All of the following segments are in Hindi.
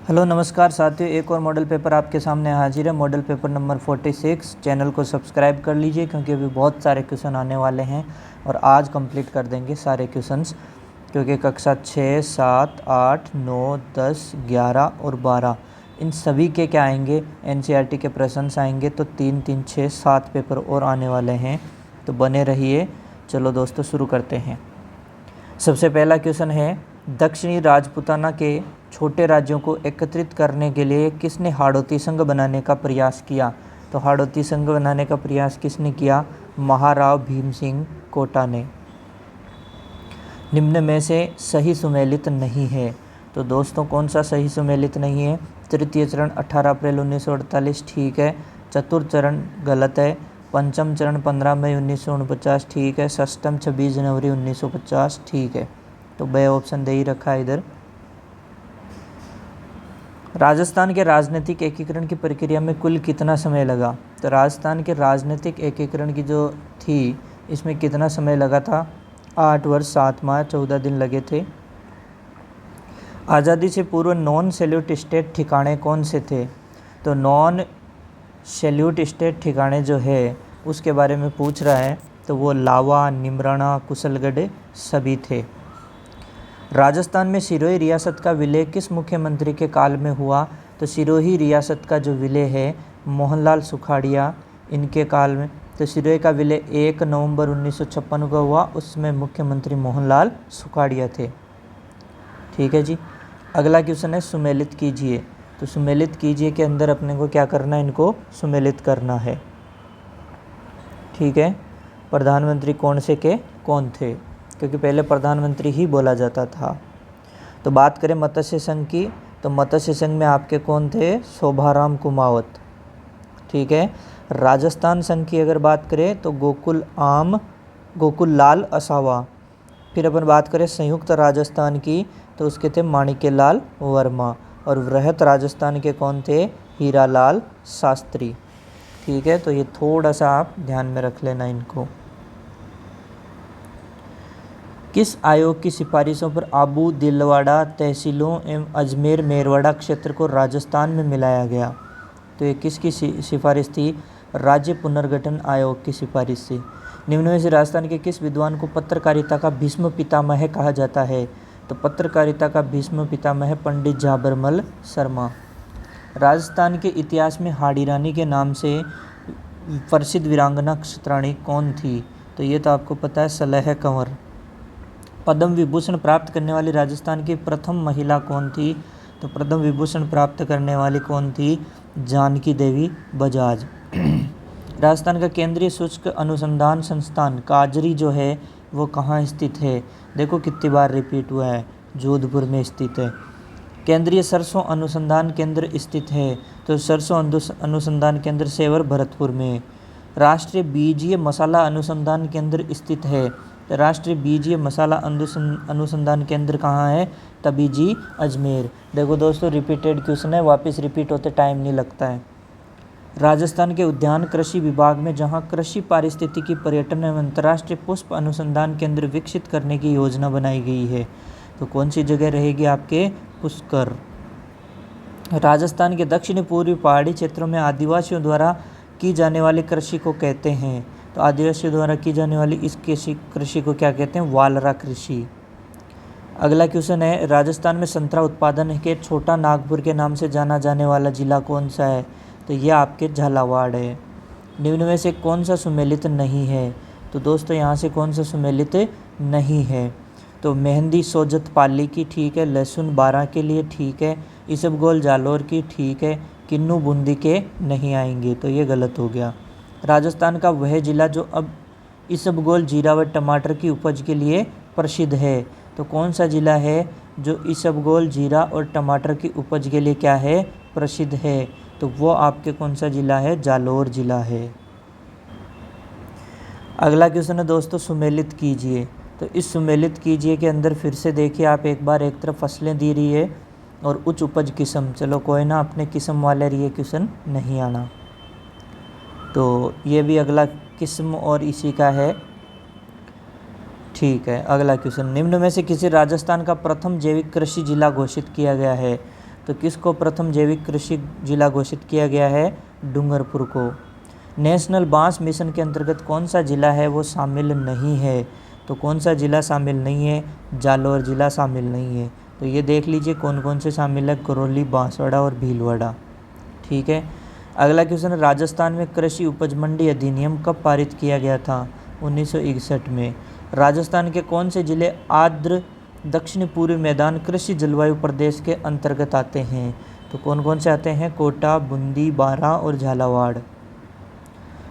हेलो नमस्कार साथियों, एक और मॉडल पेपर आपके सामने हाजिर है। Model paper number 46। चैनल को सब्सक्राइब कर लीजिए क्योंकि अभी बहुत सारे क्वेश्चन आने वाले हैं और आज कंप्लीट कर देंगे सारे क्वेश्चंस, क्योंकि कक्षा 6, 7, 8, 9, 10, 11 और 12 इन सभी के क्या आएंगे, एनसीईआरटी के प्रश्न आएंगे। तो 3, 3, 6, 7 पेपर और आने वाले हैं, तो बने रहिए। चलो दोस्तों शुरू करते हैं। सबसे पहला क्वेश्चन है, दक्षिणी राजपूताना के छोटे राज्यों को एकत्रित करने के लिए किसने हाड़ौती संघ बनाने का प्रयास किया? तो हाड़ौती संघ बनाने का प्रयास किसने किया? महाराव भीम सिंह कोटा ने। निम्न में से सही सुमेलित नहीं है। तो दोस्तों कौन सा सही सुमेलित नहीं है? तृतीय चरण 18 अप्रैल 1948 ठीक है। चतुर्थ चरण गलत है। पंचम चरण 15 मई 1949 ठीक है। षष्ठम 26 जनवरी 1950 ठीक है। तो बे ऑप्शन दे ही रखा है इधर। राजस्थान के राजनीतिक एकीकरण की प्रक्रिया में कुल कितना समय लगा? तो राजस्थान के राजनीतिक एकीकरण की जो थी, इसमें कितना समय लगा था? 8 वर्ष 7 माह 14 दिन लगे थे। आज़ादी से पूर्व नॉन सैल्यूट स्टेट ठिकाने कौन से थे? तो नॉन सैल्यूट स्टेट ठिकाने जो है उसके बारे में पूछ रहा है, तो वो लावा, निमराना, कुशलगढ़ सभी थे। राजस्थान में सिरोही रियासत का विलय किस मुख्यमंत्री के काल में हुआ? तो सिरोही रियासत का जो विलय है मोहनलाल सुखाड़िया इनके काल में। तो सिरोही का विलय 1 नवंबर 1956 को हुआ, उसमें मुख्यमंत्री मोहनलाल सुखाड़िया थे। ठीक है जी। अगला क्वेश्चन है, सुमेलित कीजिए। तो सुमेलित कीजिए के अंदर अपने को क्या करना है? इनको सुमेलित करना है। ठीक है। प्रधानमंत्री कौन से के कौन थे? क्योंकि पहले प्रधानमंत्री ही बोला जाता था। तो बात करें मत्स्य संघ की, तो मत्स्य संघ में आपके कौन थे? शोभाराम कुमावत। ठीक है। राजस्थान संघ की अगर बात करें तो गोकुल लाल असावा। फिर अपन बात करें संयुक्त राजस्थान की, तो उसके थे माणिक्यलाल वर्मा। और वृहत राजस्थान के कौन थे? हीरालाल शास्त्री। ठीक है। तो ये थोड़ा सा आप ध्यान में रख लेना इनको। किस आयोग की सिफारिशों पर आबू दिलवाड़ा तहसीलों एवं अजमेर मेरवाड़ा क्षेत्र को राजस्थान में मिलाया गया? तो ये किसकी सिफारिश थी? राज्य पुनर्गठन आयोग की सिफारिश से। निम्न में से राजस्थान के किस विद्वान को पत्रकारिता का भीष्म पितामह कहा जाता है? तो पत्रकारिता का भीष्म पितामह पंडित झाबरमल शर्मा। राजस्थान के इतिहास में हाड़ी रानी के नाम से प्रसिद्ध वीरांगना क्षत्राणी कौन थी? तो ये तो आपको पता है, सलह कंवर। पद्म विभूषण प्राप्त करने वाली राजस्थान की प्रथम महिला कौन थी? तो पद्म विभूषण प्राप्त करने वाली कौन थी? जानकी देवी बजाज। राजस्थान का केंद्रीय शुष्क अनुसंधान संस्थान काजरी जो है वो कहाँ स्थित है? देखो कितनी बार रिपीट हुआ है, जोधपुर में स्थित है। केंद्रीय सरसों अनुसंधान केंद्र स्थित है, तो सरसों अनुसंधान केंद्र सेवर भरतपुर में। राष्ट्रीय बीजीय मसाला अनुसंधान केंद्र स्थित है, तो राष्ट्रीय बीजीय मसाला अनुसंधान केंद्र कहाँ है? तबीजी अजमेर। देखो दोस्तों रिपीटेड क्वेश्चन है, वापस रिपीट होते टाइम नहीं लगता है। राजस्थान के उद्यान कृषि विभाग में जहाँ कृषि पारिस्थितिकी पर्यटन एवं अंतर्राष्ट्रीय पुष्प अनुसंधान केंद्र विकसित करने की योजना बनाई गई है, तो कौन सी जगह रहेगी आपके? पुष्कर। राजस्थान के दक्षिणी पूर्वी पहाड़ी क्षेत्रों में आदिवासियों द्वारा की जाने वाली कृषि को कहते हैं, तो आदिवासियों द्वारा की जाने वाली इस कृषि को क्या कहते हैं? वालरा कृषि। अगला क्वेश्चन है, राजस्थान में संतरा उत्पादन के छोटा नागपुर के नाम से जाना जाने वाला जिला कौन सा है? तो यह आपके झालावाड़ है। निम्न में से कौन सा सुमेलित नहीं है? तो दोस्तों यहाँ से कौन सा सुमेलित नहीं है? तो मेहंदी सोजत पाली की ठीक है, लहसुन 12 के लिए ठीक है, इसबगोल जालोर की ठीक है, किन्नू बूंदी के नहीं आएंगे, तो ये गलत हो गया। राजस्थान का वह जिला जो अब इसबगोल जीरा व टमाटर की उपज के लिए प्रसिद्ध है, तो कौन सा जिला है जो इसबगोल जीरा और टमाटर की उपज के लिए क्या है? प्रसिद्ध है। तो वो आपके कौन सा जिला है? जालोर जिला है। अगला क्वेश्चन है दोस्तों, सुमेलित कीजिए। तो इस सुमेलित कीजिए के अंदर फिर से देखिए आप, एक बार एक तरफ फसलें दी रही है और उच्च उपज किस्म। चलो कोई ना, अपने किस्म वाले ये क्वेश्चन नहीं आना। तो ये भी अगला किस्म और इसी का है। ठीक है। अगला क्वेश्चन, निम्न में से किसी राजस्थान का प्रथम जैविक कृषि जिला घोषित किया गया है? तो किसको प्रथम जैविक कृषि जिला घोषित किया गया है? डूंगरपुर को। नेशनल बांस मिशन के अंतर्गत कौन सा जिला है वो शामिल नहीं है? तो कौन सा जिला शामिल नहीं है? जालौर जिला शामिल नहीं है। तो ये देख लीजिए कौन कौन से शामिल है, करौली, बांसवाड़ा और भीलवाड़ा। ठीक है। अगला क्वेश्चन, राजस्थान में कृषि उपज मंडी अधिनियम कब पारित किया गया था? 1961 में। राजस्थान के कौन से जिले आर्द्र दक्षिण पूर्वी मैदान कृषि जलवायु प्रदेश के अंतर्गत आते हैं? तो कौन कौन से आते हैं? कोटा, बूंदी, बारां और झालावाड़।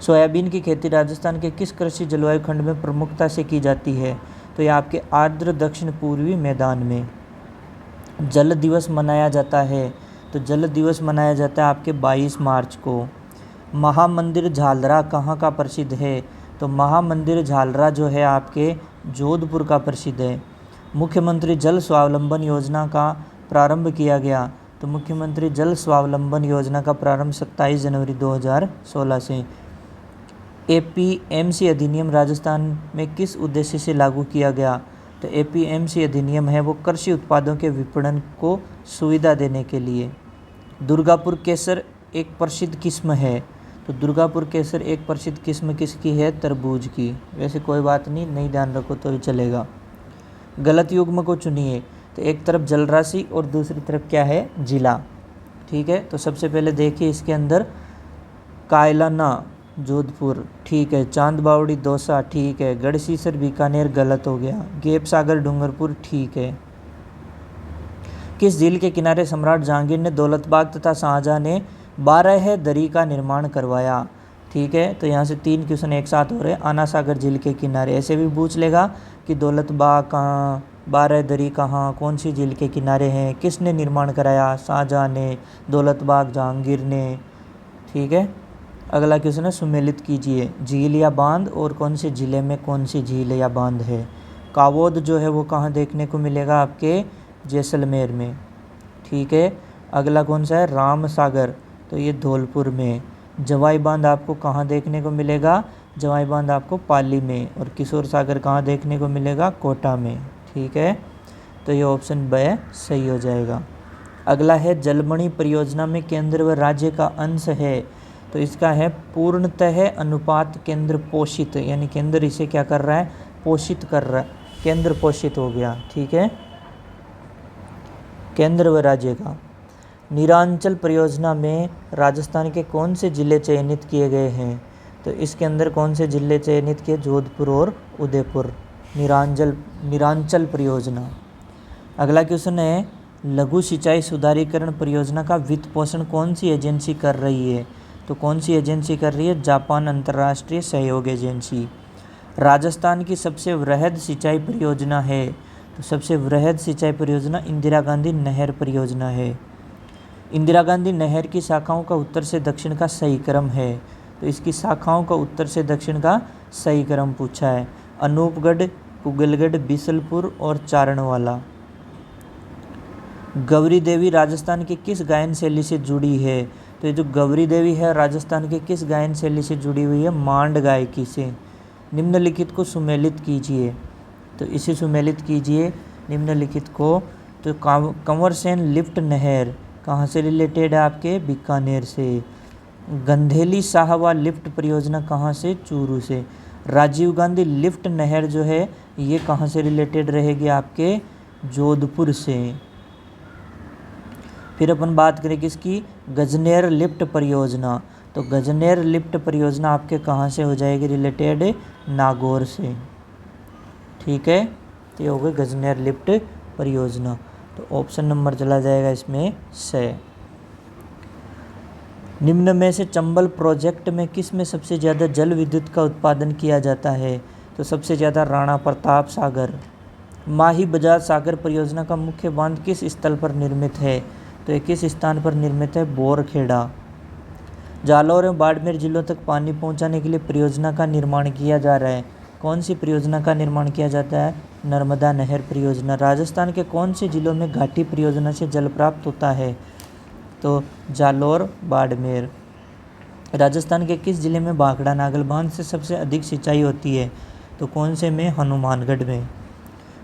सोयाबीन की खेती राजस्थान के किस कृषि जलवायु खंड में प्रमुखता से की जाती है? तो ये आपके आर्द्र दक्षिण पूर्वी मैदान में। जल दिवस मनाया जाता है, तो जल दिवस मनाया जाता है आपके 22 मार्च को। महामंदिर झालरा कहाँ का प्रसिद्ध है? तो महामंदिर झालरा जो है आपके जोधपुर का प्रसिद्ध है। मुख्यमंत्री जल स्वावलंबन योजना का प्रारंभ किया गया, तो मुख्यमंत्री जल स्वावलंबन योजना का प्रारंभ 27 जनवरी 2016 से। एपीएमसी अधिनियम राजस्थान में किस उद्देश्य से लागू किया गया? तो एपीएमसी अधिनियम है वो कृषि उत्पादों के विपणन को सुविधा देने के लिए। दुर्गापुर केसर एक प्रसिद्ध किस्म है, तो दुर्गापुर केसर एक प्रसिद्ध किस्म किसकी है? तरबूज की। वैसे कोई बात नहीं, नहीं ध्यान रखो तो भी चलेगा। गलत युग्म को चुनिए, तो एक तरफ जलराशि और दूसरी तरफ क्या है? जिला। ठीक है, तो सबसे पहले देखिए इसके अंदर कायलाना जोधपुर, ठीक है। चांद बावड़ी दौसा, ठीक है। गढ़सीसर बीकानेर, गलत हो गया। गेप सागर डूंगरपुर, ठीक है। किस झील के किनारे सम्राट जहांगीर ने दौलतबाग तथा शाहजहां ने 12 दरी का निर्माण करवाया? ठीक है, तो यहाँ से 3 क्वेश्चन एक साथ हो रहे हैं। आना सागर झील के किनारे, ऐसे भी पूछ लेगा कि दौलतबाग कहाँ, 12 दरी कहाँ, कौन सी झील के किनारे हैं, किसने निर्माण कराया? शाहजहां ने, दौलतबाग जहांगीर ने। ठीक है। अगला क्वेश्चन है, सुमेलित कीजिए झील या बांध और कौन से जिले में कौन सी झील या बांध है? कावोद जो है वो कहाँ देखने को मिलेगा? आपके जैसलमेर में। ठीक है। अगला कौन सा है? राम सागर, तो ये धौलपुर में। जवाई बांध आपको कहाँ देखने को मिलेगा? जवाई बांध आपको पाली में। और किशोर सागर कहाँ देखने को मिलेगा? कोटा में। ठीक है, तो ये ऑप्शन ब सही हो जाएगा। अगला है, जलमणि परियोजना में केंद्र व राज्य का अंश है, तो इसका है पूर्णतः अनुपात केंद्र पोषित, यानी केंद्र इसे क्या कर रहा है? पोषित कर रहा है, केंद्र पोषित हो गया। ठीक है, केंद्र व राज्य का। नीरांचल परियोजना में राजस्थान के कौन से जिले चयनित किए गए हैं? तो इसके अंदर कौन से जिले चयनित किए? जोधपुर और उदयपुर। नीरांचल परियोजना। अगला क्वेश्चन है, लघु सिंचाई सुधारीकरण परियोजना का वित्त पोषण कौन सी एजेंसी कर रही है? तो कौन सी एजेंसी कर रही है? जापान अंतर्राष्ट्रीय सहयोग एजेंसी। राजस्थान की सबसे वृहद सिंचाई परियोजना है, तो सबसे वृहद सिंचाई परियोजना इंदिरा गांधी नहर परियोजना है। इंदिरा गांधी नहर की शाखाओं का उत्तर से दक्षिण का सही क्रम है, तो इसकी शाखाओं का उत्तर से दक्षिण का सही क्रम पूछा है। अनूपगढ़, कुगलगढ़, बिसलपुर और चारणवाला। गौरी देवी राजस्थान की किस गायन शैली से जुड़ी है? तो ये जो गौरी देवी है राजस्थान के किस गायन शैली से जुड़ी हुई है? मांड गायकी से। निम्नलिखित को सुमेलित कीजिए, तो इसे सुमेलित कीजिए निम्नलिखित को। तो कंवर सेन लिफ्ट नहर कहाँ से रिलेटेड है? आपके बीकानेर से। गंधेली साहवा लिफ्ट परियोजना कहाँ से? चूरू से। राजीव गांधी लिफ्ट नहर जो है ये कहाँ से रिलेटेड रहेगी? आपके जोधपुर से। फिर अपन बात करें किसकी? गजनेर लिफ्ट परियोजना, तो गजनेर लिफ्ट परियोजना आपके कहाँ से हो जाएगी रिलेटेड? नागौर से। ठीक है, तो ये हो गई गजनेर लिफ्ट परियोजना, तो ऑप्शन नंबर चला जाएगा इसमें से। निम्न में से चंबल प्रोजेक्ट में किस में सबसे ज़्यादा जल विद्युत का उत्पादन किया जाता है? तो सबसे ज़्यादा राणा प्रताप सागर। माही बजाज सागर परियोजना का मुख्य बांध किस स्थल पर निर्मित है? तो ये किस स्थान पर निर्मित है? बोरखेड़ा। जालौर एवं बाड़मेर जिलों तक पानी पहुंचाने के लिए परियोजना का निर्माण किया जा रहा है, कौन सी परियोजना का निर्माण किया जाता है? नर्मदा नहर परियोजना। राजस्थान के कौन से जिलों में घाटी परियोजना से जल प्राप्त होता है? तो जालौर, बाड़मेर। राजस्थान के किस जिले में भाखड़ा नागल बांध से सबसे अधिक सिंचाई होती है? तो कौन से में? हनुमानगढ़ में।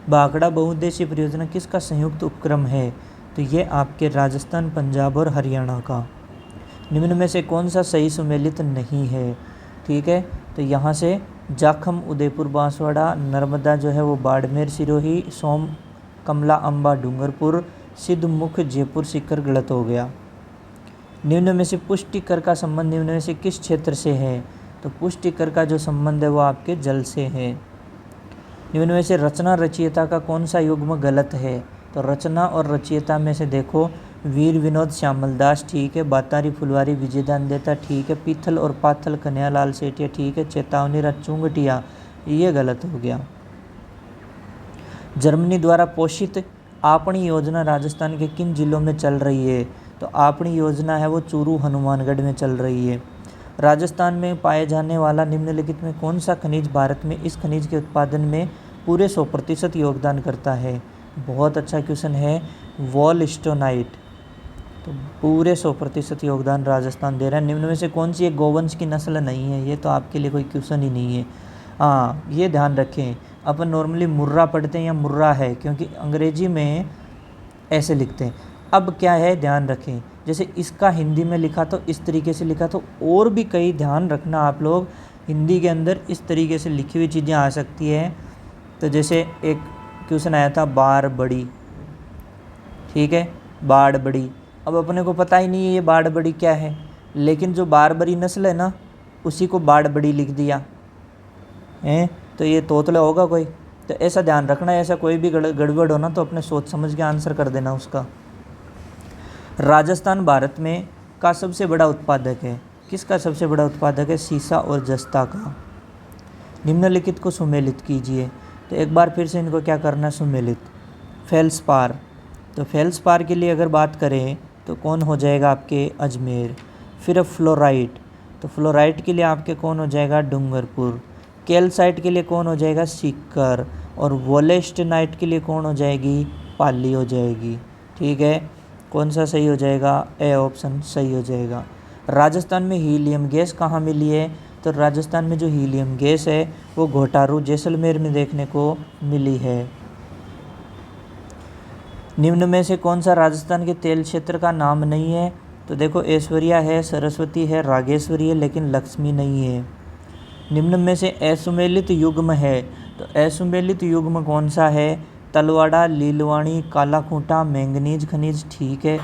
भाखड़ा बहुउद्देशीय परियोजना किसका संयुक्त उपक्रम है? तो ये आपके राजस्थान, पंजाब और हरियाणा का। निम्न में से कौन सा सही सुमेलित नहीं है? ठीक है, तो यहाँ से जाखम उदयपुर बांसवाड़ा, नर्मदा जो है वो बाड़मेर सिरोही, सोम कमला अम्बा डूंगरपुर, सिद्धमुख जयपुर सीकर गलत हो गया। निम्न में से पुष्टिकर का संबंध निम्न में से किस क्षेत्र से है? तो पुष्टिकर का जो संबंध है वो आपके जल से है। निम्न में से रचना रचयिता का कौन सा युग्म गलत है? तो रचना और रचयिता में से देखो, वीर विनोद श्यामल दास ठीक है, बातारी फुलवारी विजयदान देता ठीक है, पीथल और पाथल कन्हैयालाल सेठिया ठीक है, चेतावनी चुंगटिया ये गलत हो गया। जर्मनी द्वारा पोषित आपणी योजना राजस्थान के किन जिलों में चल रही है? तो आपणी योजना है वो चूरू हनुमानगढ़ में चल रही है। राजस्थान में पाए जाने वाला निम्नलिखित में कौन सा खनिज भारत में इस खनिज के उत्पादन में पूरे 100% योगदान करता है? बहुत अच्छा क्वेश्चन है, वॉलस्टोनाइट। तो पूरे 100% योगदान राजस्थान दे रहा है। निम्न में से कौन सी एक गोवंश की नस्ल नहीं है? ये तो आपके लिए कोई क्वेश्चन ही नहीं है। हाँ, ये ध्यान रखें, अपन नॉर्मली मुर्रा पढ़ते हैं या मुर्रा है, क्योंकि अंग्रेजी में ऐसे लिखते हैं। अब क्या है, ध्यान रखें, जैसे इसका हिंदी में लिखा तो इस तरीके से लिखा, तो और भी कई ध्यान रखना आप लोग, हिंदी के अंदर इस तरीके से लिखी हुई चीज़ें आ सकती है। तो जैसे एक क्वेश्चन आया था बार बड़ी, ठीक है, बाड़ बड़ी। अब अपने को पता ही नहीं है ये बाड़ बड़ी क्या है, लेकिन जो बारबरी नस्ल है ना उसी को बाड़ बड़ी लिख दिया है, तो ये तोतला होगा कोई। तो ऐसा ध्यान रखना, ऐसा कोई भी गड़बड़ हो ना तो अपने सोच समझ के आंसर कर देना उसका। राजस्थान भारत में का सबसे बड़ा उत्पादक है। किसका सबसे बड़ा उत्पादक है? सीसा और जस्ता का। निम्नलिखित को सुमेलित कीजिए। तो एक बार फिर से इनको क्या करना है, सुमेलित। फेल्सपार, तो फेल्सपार के लिए अगर बात करें तो कौन हो जाएगा आपके? अजमेर। फिर फ्लोराइट, तो फ्लोराइट के लिए आपके कौन हो जाएगा? डूंगरपुर। कैल्साइट के लिए कौन हो जाएगा? सीकर। और वोलेस्टनाइट के लिए कौन हो जाएगी? पाली हो जाएगी। ठीक है, कौन सा सही हो जाएगा? ए ऑप्शन सही हो जाएगा। राजस्थान में हीलियम गैस कहाँ मिली है? तो राजस्थान में जो हीलियम गैस है वो घोटारू जैसलमेर में देखने को मिली है। निम्न में से कौन सा राजस्थान के तेल क्षेत्र का नाम नहीं है? तो देखो, ऐश्वर्या है, सरस्वती है, रागेश्वरी है, लेकिन लक्ष्मी नहीं है। निम्न में से असुमेलित युग्म है, तो असुमेलित युग्म कौन सा है? तलवाड़ा, लीलवाणी, काला खूंटा, मैंगनीज खनिज ठीक है,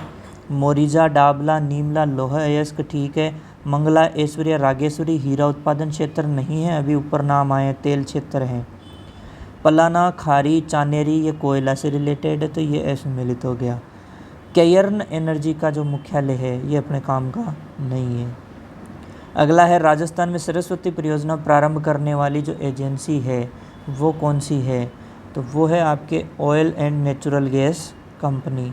मोरिजा, डाबला, नीमला, लोह अयस्क ठीक है, मंगला, ऐश्वर्या, रागेश्वरी हीरा उत्पादन क्षेत्र नहीं है, अभी ऊपर नाम आए तेल क्षेत्र हैं। पलाना, खारी, चानेरी ये कोयला से रिलेटेड है, तो ये असुमेलित हो गया। केयर्न एनर्जी का जो मुख्यालय है ये अपने काम का नहीं है। अगला है, राजस्थान में सरस्वती परियोजना प्रारंभ करने वाली जो एजेंसी है वो कौन सी है? तो वो है आपके oil and natural gas company.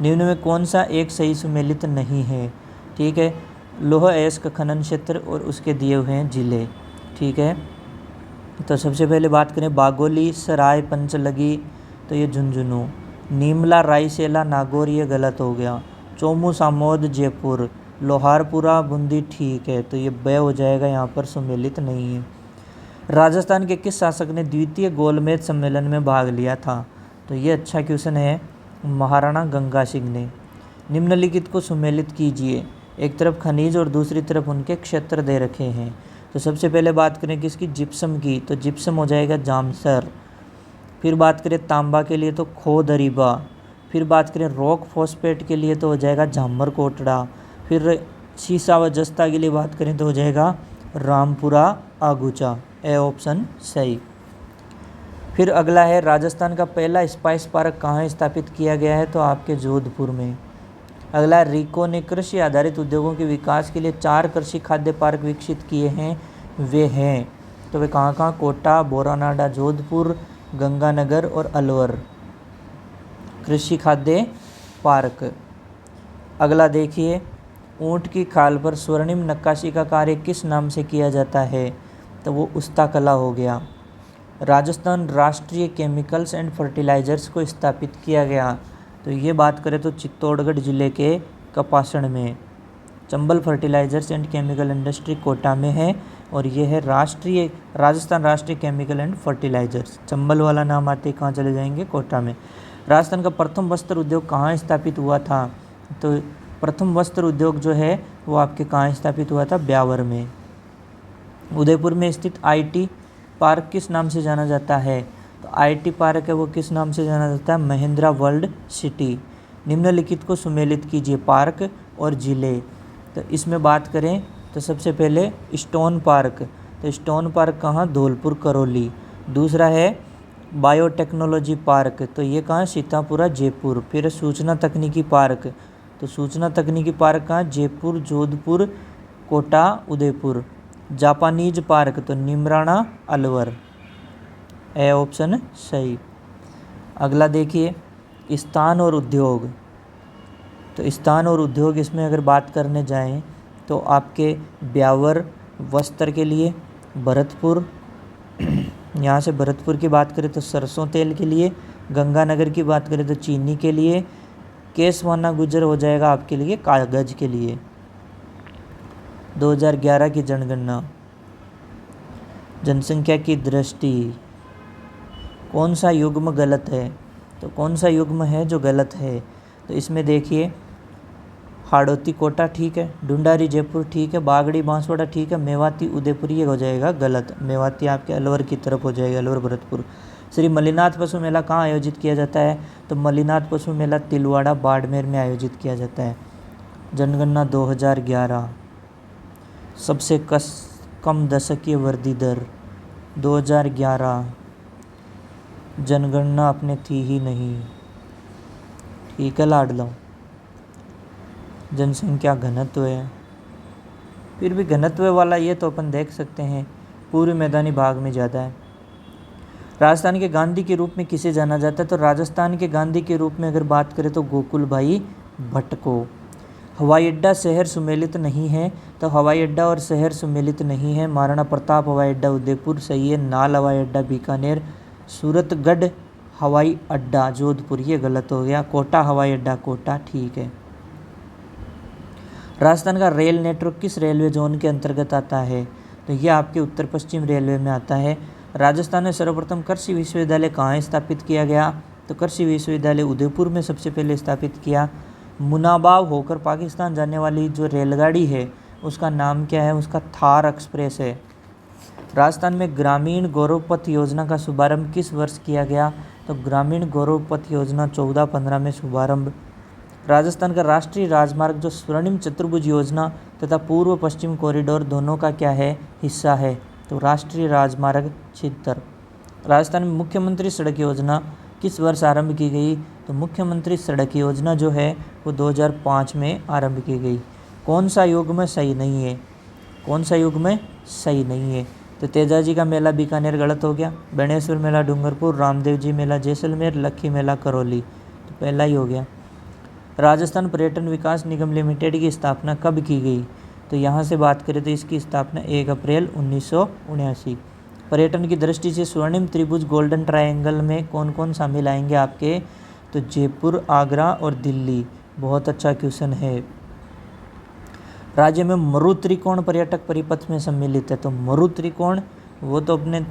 निम्न में कौन सा एक सही सुमेलित नहीं है? ठीक है, लोह अयस्क खनन क्षेत्र और उसके दिए हुए हैं जिले। ठीक है, तो सबसे पहले बात करें बागोली, सराय, पंचलगी, तो ये झुंझुनू। नीमला, रायसेला, नागौर ये गलत हो गया। चोमू, सामोद, जयपुर, लोहारपुरा, बूंदी ठीक है, तो ये ब हो जाएगा, यहाँ पर सुमेलित नहीं है। राजस्थान के किस शासक ने द्वितीय गोलमेज सम्मेलन में भाग लिया था? तो ये अच्छा क्वेश्चन है, महाराणा गंगा सिंह ने। निम्नलिखित को सुमेलित कीजिए। एक तरफ खनिज और दूसरी तरफ उनके क्षेत्र दे रखे हैं। तो सबसे पहले बात करें किसकी? जिप्सम की, तो जिप्सम हो जाएगा जामसर। फिर बात करें तांबा के लिए तो खोदरीबा। फिर बात करें रॉक फॉस्फेट के लिए तो हो जाएगा झामर कोटड़ा। फिर सीसा व जस्ता के लिए बात करें तो हो जाएगा रामपुरा आगुचा। ए ऑप्शन सही। फिर अगला है, राजस्थान का पहला स्पाइस पार्क कहाँ स्थापित किया गया है? तो आपके जोधपुर में। अगला, रिको ने कृषि आधारित उद्योगों के विकास के लिए 4 कृषि खाद्य पार्क विकसित किए हैं, वे हैं, तो वे कहाँ कहाँ? कोटा, बोरानाडा, जोधपुर, गंगानगर और अलवर कृषि खाद्य पार्क। अगला देखिए, ऊँट की खाल पर स्वर्णिम नक्काशी का कार्य किस नाम से किया जाता है? तो वो उस्ता कला हो गया। राजस्थान राष्ट्रीय केमिकल्स एंड फर्टिलाइजर्स को स्थापित किया गया, तो ये बात करें तो चित्तौड़गढ़ जिले के कपासण में। Chambal fertilisers and chemical industry Kota में है, और ये है राजस्थान राष्ट्रीय केमिकल एंड फर्टिलाइजर्स। चंबल वाला नाम आते ही कहाँ चले जाएंगे? कोटा में। राजस्थान का प्रथम वस्त्र उद्योग कहाँ स्थापित हुआ था? तो प्रथम वस्त्र उद्योग जो है वो आपके कहाँ स्थापित हुआ था? ब्यावर में। उदयपुर में स्थित आईटी पार्क किस नाम से जाना जाता है? तो आईटी पार्क है वो किस नाम से जाना जाता है? Mahindra world city. निम्नलिखित को सुमेलित कीजिए, पार्क और जिले। तो इसमें बात करें तो सबसे पहले स्टोन पार्क, तो स्टोन पार्क कहाँ? धौलपुर करौली। दूसरा है बायोटेक्नोलॉजी पार्क, तो ये कहाँ? सीतापुरा जयपुर। फिर सूचना तकनीकी पार्क, तो सूचना तकनीकी पार्क कहाँ? जयपुर, जोधपुर, कोटा, उदयपुर। जापानीज पार्क तो निमराना, अलवर। ए ऑप्शन सही। अगला देखिए स्थान और उद्योग, तो स्थान और उद्योग इसमें अगर बात करने जाएं तो आपके ब्यावर वस्त्र के लिए, भरतपुर, यहाँ से भरतपुर की बात करें तो सरसों तेल के लिए, गंगानगर की बात करें तो चीनी के लिए, केसवाना गुजर हो जाएगा आपके लिए कागज के लिए। 2011 की जनगणना, जनसंख्या की दृष्टि कौन सा युग्म गलत है? तो कौन सा युग्म है जो गलत है? तो इसमें देखिए हाड़ौती कोटा ठीक है, ढूंढारी जयपुर ठीक है, बागड़ी बांसवाड़ा ठीक है, मेवाती उदयपुर ये हो जाएगा गलत। मेवाती आपके अलवर की तरफ हो जाएगा, अलवर भरतपुर। श्री मल्लिनाथ पशु मेला कहाँ आयोजित किया जाता है? तो मल्लिनाथ पशु मेला तिलवाड़ा बाड़मेर में आयोजित किया जाता है। जनगणना 2011, सबसे कम दशकीय वृद्धि दर 2011, जनगणना अपने थी ही नहीं, ठीक है लाडलो। जनसंख्या घनत्व है, फिर भी घनत्व वाला ये तो अपन देख सकते हैं पूर्वी मैदानी भाग में ज़्यादा है। राजस्थान के गांधी के रूप में किसे जाना जाता है? तो राजस्थान के गांधी के रूप में अगर बात करें तो गोकुल भाई भट्ट को। हवाई अड्डा शहर सुमेलित नहीं है, तो हवाई अड्डा और शहर सुमेलित नहीं है। महाराणा प्रताप हवाई अड्डा उदयपुर सही है, नाल हवाई अड्डा बीकानेर, सूरतगढ़ हवाई अड्डा जोधपुर ये गलत हो गया, कोटा हवाई अड्डा कोटा ठीक है। राजस्थान का रेल नेटवर्क किस रेलवे जोन के अंतर्गत आता है? तो यह आपके उत्तर पश्चिम रेलवे में आता है। राजस्थान में सर्वप्रथम कृषि विश्वविद्यालय कहाँ स्थापित किया गया? तो कृषि विश्वविद्यालय उदयपुर में सबसे पहले स्थापित किया। मुनाबाव होकर पाकिस्तान जाने वाली जो रेलगाड़ी है उसका नाम क्या है? उसका थार एक्सप्रेस है। राजस्थान में ग्रामीण गौरव पथ योजना का शुभारंभ किस वर्ष किया गया? तो ग्रामीण गौरव पथ योजना 14-15 में शुभारंभ। राजस्थान का राष्ट्रीय राजमार्ग जो स्वर्णिम चतुर्भुज योजना तथा पूर्व पश्चिम कॉरिडोर दोनों का क्या है? हिस्सा है, तो राष्ट्रीय राजमार्ग 76। राजस्थान में मुख्यमंत्री सड़क योजना किस वर्ष आरंभ की गई? तो मुख्यमंत्री सड़क योजना जो है वो 2005 में आरंभ की गई। कौन सा युग्म सही नहीं है? कौन सा युग्म सही नहीं है? तो तेजाजी का मेला बीकानेर गलत हो गया, बेणेश्वर मेला डूंगरपुर, रामदेव जी मेला जैसलमेर, लक्खी मेला करौली, तो पहला ही हो गया। राजस्थान पर्यटन विकास निगम लिमिटेड की स्थापना कब की गई? तो यहाँ से बात करें तो इसकी स्थापना 1 अप्रैल 1979। पर्यटन की दृष्टि से स्वर्णिम त्रिभुज गोल्डन ट्रायंगल में कौन कौन शामिल आएंगे आपके? तो जयपुर, आगरा और दिल्ली। बहुत अच्छा क्वेश्चन है। राज्य में मरु त्रिकोण पर्यटक परिपथ में सम्मिलित है, तो मरु त्रिकोण वो तो अपने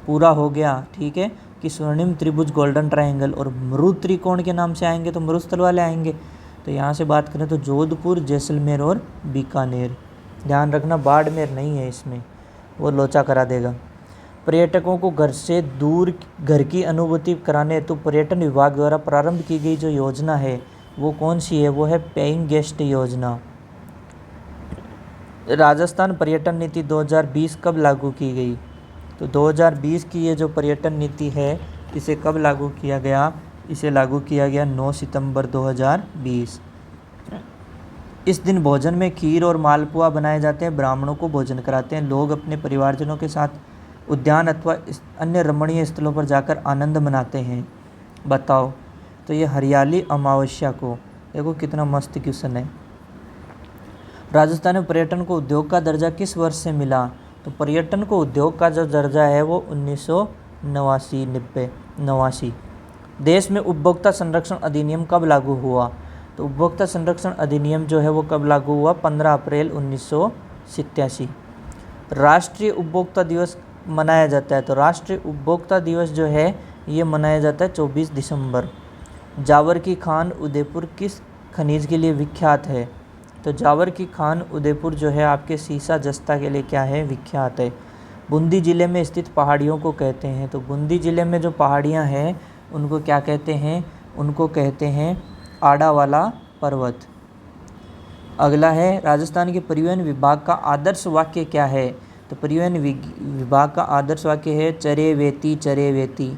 पूरा हो गया ठीक है कि स्वर्णिम त्रिभुज गोल्डन ट्रायंगल, और मरु त्रिकोण के नाम से आएंगे तो मरुस्थल वाले आएंगे। तो यहाँ से बात करें तो जोधपुर, जैसलमेर और बीकानेर। ध्यान रखना बाड़मेर नहीं है इसमें, वो लोचा करा देगा। पर्यटकों को घर से दूर घर की अनुभूति कराने हेतु पर्यटन विभाग द्वारा प्रारंभ की गई जो योजना है वो कौन सी है? वो है पेइंग गेस्ट योजना। राजस्थान पर्यटन नीति 2020 कब लागू की गई? तो 2020 की ये जो पर्यटन नीति है इसे कब लागू किया गया? इसे लागू किया गया 9 सितंबर 2020। इस दिन भोजन में खीर और मालपुआ बनाए जाते हैं, ब्राह्मणों को भोजन कराते हैं। लोग अपने परिवारजनों के साथ उद्यान अथवा अन्य रमणीय स्थलों पर जाकर आनंद मनाते हैं। बताओ, तो ये हरियाली अमावस्या को, देखो कितना मस्त क्वेश्चन है। राजस्थान में पर्यटन को उद्योग का दर्जा किस वर्ष से मिला? तो पर्यटन को उद्योग का जो दर्जा है वो 1989। देश में उपभोक्ता संरक्षण अधिनियम कब लागू हुआ? तो उपभोक्ता संरक्षण अधिनियम जो है वो कब लागू हुआ? 15 अप्रैल 1987। राष्ट्रीय उपभोक्ता दिवस मनाया जाता है, तो राष्ट्रीय उपभोक्ता दिवस जो है ये मनाया जाता है 24 दिसंबर। जावर की खान उदयपुर किस खनिज के लिए विख्यात है? तो जावर की खान उदयपुर जो है आपके सीसा जस्ता के लिए क्या है? विख्यात है। बूंदी ज़िले में स्थित पहाड़ियों को कहते हैं? तो बूंदी ज़िले में जो पहाड़ियाँ हैं उनको क्या कहते हैं? उनको कहते हैं आड़ा वाला पर्वत। अगला है, राजस्थान के परिवहन विभाग का आदर्श वाक्य क्या है? तो परिवहन विभाग का आदर्श वाक्य है चरे वेती चरे वेती।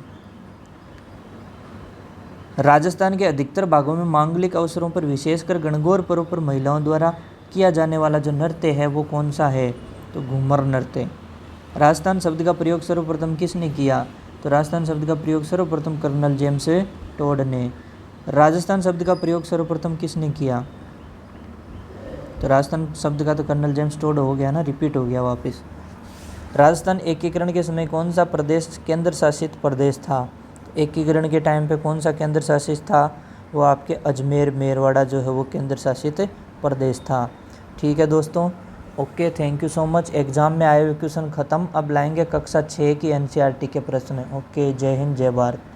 राजस्थान के अधिकतर भागों में मांगलिक अवसरों पर विशेषकर गणगौर पर्व पर महिलाओं द्वारा किया जाने वाला जो नृत्य है वो कौन सा है? तो घूमर नृत्य। राजस्थान शब्द का प्रयोग सर्वप्रथम किसने किया? तो राजस्थान शब्द का प्रयोग सर्वप्रथम कर्नल जेम्स टोड ने। राजस्थान शब्द का प्रयोग सर्वप्रथम किसने किया? तो राजस्थान शब्द का तो कर्नल जेम्स टोड हो गया ना, रिपीट हो गया वापस। राजस्थान एकीकरण के समय कौन सा प्रदेश केंद्र शासित प्रदेश था? एकीकरण के टाइम पे कौन सा केंद्र शासित था? वो आपके अजमेर मेरवाड़ा जो है वो केंद्र शासित प्रदेश था। ठीक है दोस्तों, okay, thank you so much. Exam में आए हुए क्वेश्चन ख़त्म, अब लाएंगे कक्षा 6 की एनसीईआरटी के प्रश्न। ओके, जय हिंद जय भारत।